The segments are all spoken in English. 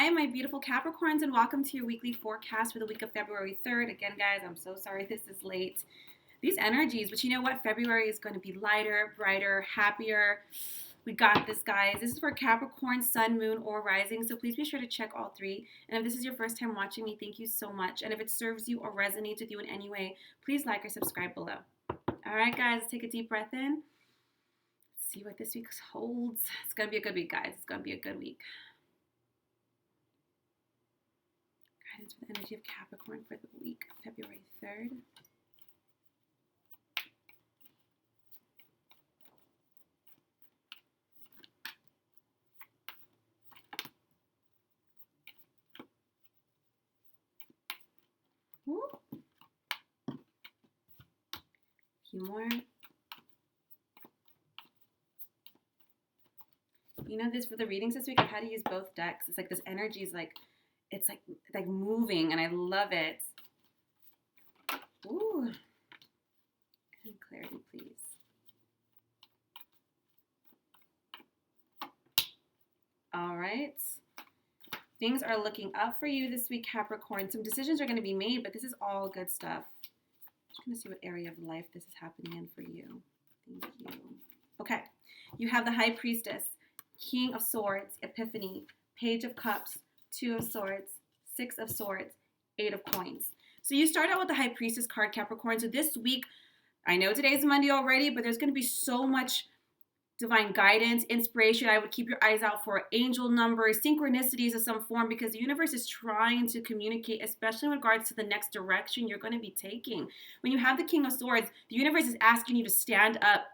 Hi, my beautiful Capricorns, and welcome to your weekly forecast for the week of February 3rd. Again, guys, I'm so sorry this is late. These energies, but you know what? February is going to be lighter, brighter, happier. We got this, guys. This is for Capricorn, Sun, Moon, or Rising, so please be sure to check all three. And if this is your first time watching me, thank you so much. And if it serves you or resonates with you in any way, please like or subscribe below. All right, guys, let's take a deep breath in. Let's see what this week holds. It's going to be a good week, guys. It's going to be a good week. Guidance for the energy of Capricorn for the week of February 3rd. Woo. A few more. You know, this for the readings this week, I've had to use both decks. It's like this energy is like, it's like moving, and I love it. Ooh. And clarity, please. All right. Things are looking up for you this week, Capricorn. Some decisions are going to be made, but this is all good stuff. I'm just going to see what area of life this is happening in for you. Thank you. Okay. You have the High Priestess, King of Swords, Epiphany, Page of Cups, Two of Swords, Six of Swords, Eight of Coins. So you start out with the High Priestess card, Capricorn. So this week, I know today's Monday already, but there's going to be so much divine guidance, inspiration. I would keep your eyes out for angel numbers, synchronicities of some form, because the universe is trying to communicate, especially in regards to the next direction you're going to be taking. When you have the King of Swords, the universe is asking you to stand up,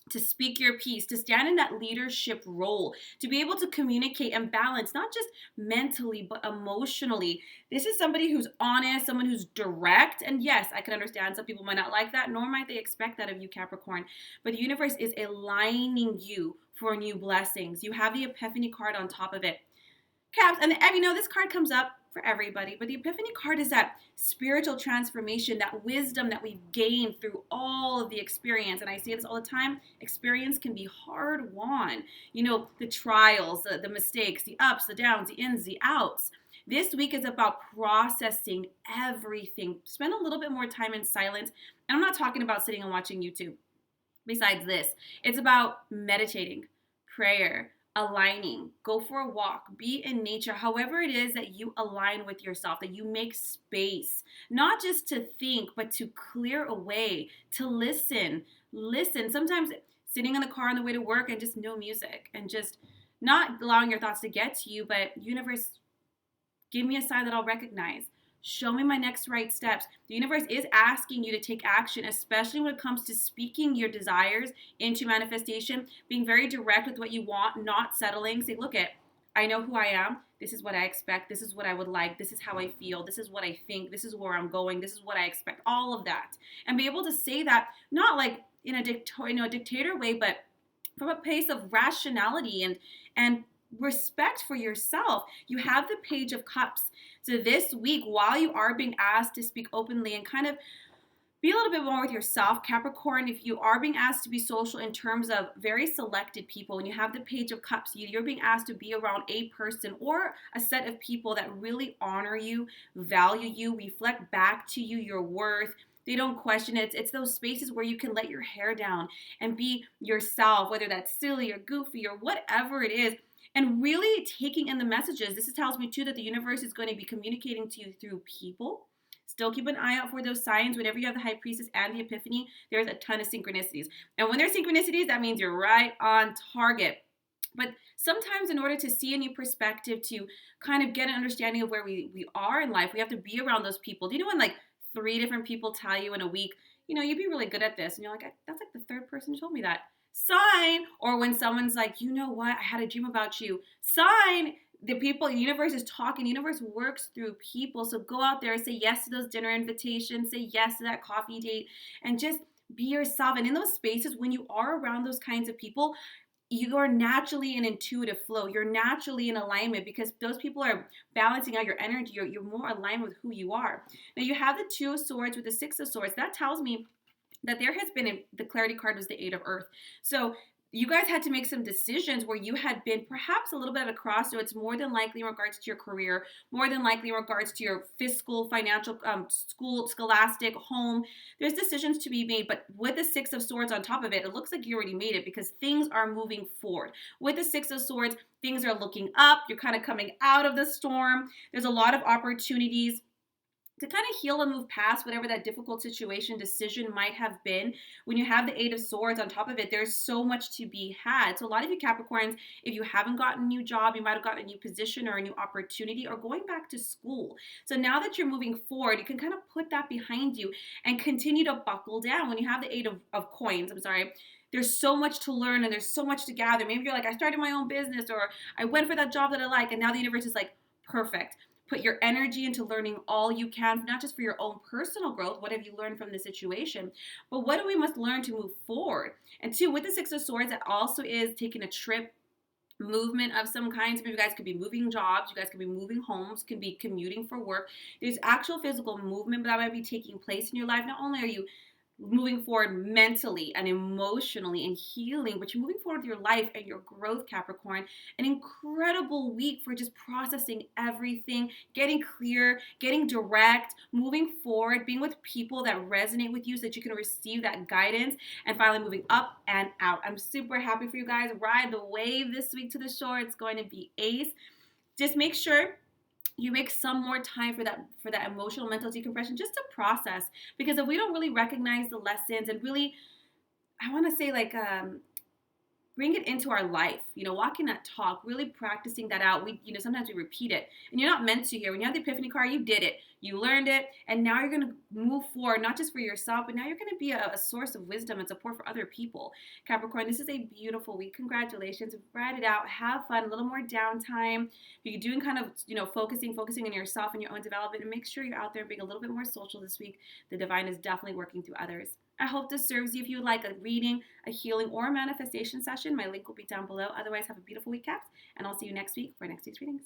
to speak your piece, to stand in that leadership role, to be able to communicate and balance, not just mentally, but emotionally. This is somebody who's honest, someone who's direct. And yes, I can understand some people might not like that, nor might they expect that of you, Capricorn. But the universe is aligning you for new blessings. You have the Epiphany card on top of it. Caps, and you know, this card comes up for everybody, but the Epiphany card is that spiritual transformation, that wisdom that we've gained through all of the experience. And I say this all the time, experience can be hard won. You know, the trials, the mistakes, the ups, the downs, the ins, the outs. This week is about processing everything. Spend a little bit more time in silence. And I'm not talking about sitting and watching YouTube. Besides this, it's about meditating, prayer, aligning, go for a walk, be in nature, however it is that you align with yourself, that you make space, not just to think, but to clear away, to listen. Sometimes sitting in the car on the way to work and just no music and just not allowing your thoughts to get to you, but universe, give me a sign that I'll recognize. Show me my next right steps. The universe is asking you to take action, especially when it comes to speaking your desires into manifestation, being very direct with what you want, not settling. Say, look, I know who I am. This is what I expect. This is what I would like. This is how I feel. This is what I think. This is where I'm going. This is what I expect. All of that. And be able to say that, not like in a dictator way, but from a place of rationality and respect for yourself. You have the Page of Cups. So this week, while you are being asked to speak openly and kind of be a little bit more with yourself, Capricorn, if you are being asked to be social in terms of very selected people, when you have the Page of Cups, you're being asked to be around a person or a set of people that really honor you, value you, reflect back to you your worth. They don't question it. It's those spaces where you can let your hair down and be yourself, whether that's silly or goofy or whatever it is. And really taking in the messages. This tells me, too, that the universe is going to be communicating to you through people. Still keep an eye out for those signs. Whenever you have the High Priestess and the Epiphany, there's a ton of synchronicities. And when there's synchronicities, that means you're right on target. But sometimes in order to see a new perspective, to kind of get an understanding of where we are in life, we have to be around those people. Do you know when like 3 different people tell you in a week, you know, you'd be really good at this. And you're like, that's like the 3rd person who told me that. Sign. Or when someone's like, you know what, I had a dream about you. Sign. The people, the universe is talking. The universe works through people. So go out there and say yes to those dinner invitations. Say yes to that coffee date. And just be yourself. And in those spaces, when you are around those kinds of people, you are naturally in intuitive flow. You're naturally in alignment because those people are balancing out your energy. You're more aligned with who you are. Now you have the Two of Swords with the Six of Swords. That tells me that there has been, the clarity card was the Eight of Earth. So you guys had to make some decisions where you had been perhaps a little bit at a crossroads, more than likely in regards to your career, more than likely in regards to your fiscal, financial, school, scholastic, home. There's decisions to be made, but with the Six of Swords on top of it, it looks like you already made it because things are moving forward. With the Six of Swords, things are looking up. You're kind of coming out of the storm. There's a lot of opportunities to kind of heal and move past whatever that difficult situation decision might have been. When you have the Eight of Swords on top of it, there's so much to be had. So a lot of you Capricorns, if you haven't gotten a new job, you might have gotten a new position or a new opportunity or going back to school. So now that you're moving forward, you can kind of put that behind you and continue to buckle down. When you have the Eight of Coins, there's so much to learn and there's so much to gather. Maybe you're like, I started my own business, or I went for that job that I like, and now the universe is like, perfect. Put your energy into learning all you can, not just for your own personal growth. What have you learned from the situation? But what do we must learn to move forward? And two, with the Six of Swords, it also is taking a trip, movement of some kind. Some of you guys could be moving jobs. You guys could be moving homes, could be commuting for work. There's actual physical movement that might be taking place in your life. Not only are you moving forward mentally and emotionally and healing, but you're moving forward with your life and your growth, Capricorn. An incredible week for just processing everything, getting clear, getting direct, moving forward, being with people that resonate with you so that you can receive that guidance, and finally moving up and out. I'm super happy for you guys. Ride the wave this week to the shore. It's going to be ace. Just make sure you make some more time for that emotional mental decompression, just to process, because if we don't really recognize the lessons and really, I want to say, like, bring it into our life, walking that talk, really practicing that out. Sometimes we repeat it, and you're not meant to here. When you have the epiphany card, you did it, you learned it, and now you're going to move forward, not just for yourself, but now you're going to be a source of wisdom and support for other people. Capricorn, this is a beautiful week. Congratulations. Ride it out. Have fun. A little more downtime. If you're doing kind of, focusing on yourself and your own development, and make sure you're out there being a little bit more social this week. The divine is definitely working through others. I hope this serves you. If you would like a reading, a healing, or a manifestation session, my link will be down below. Otherwise, have a beautiful week, Caps, and I'll see you next week for next week's readings.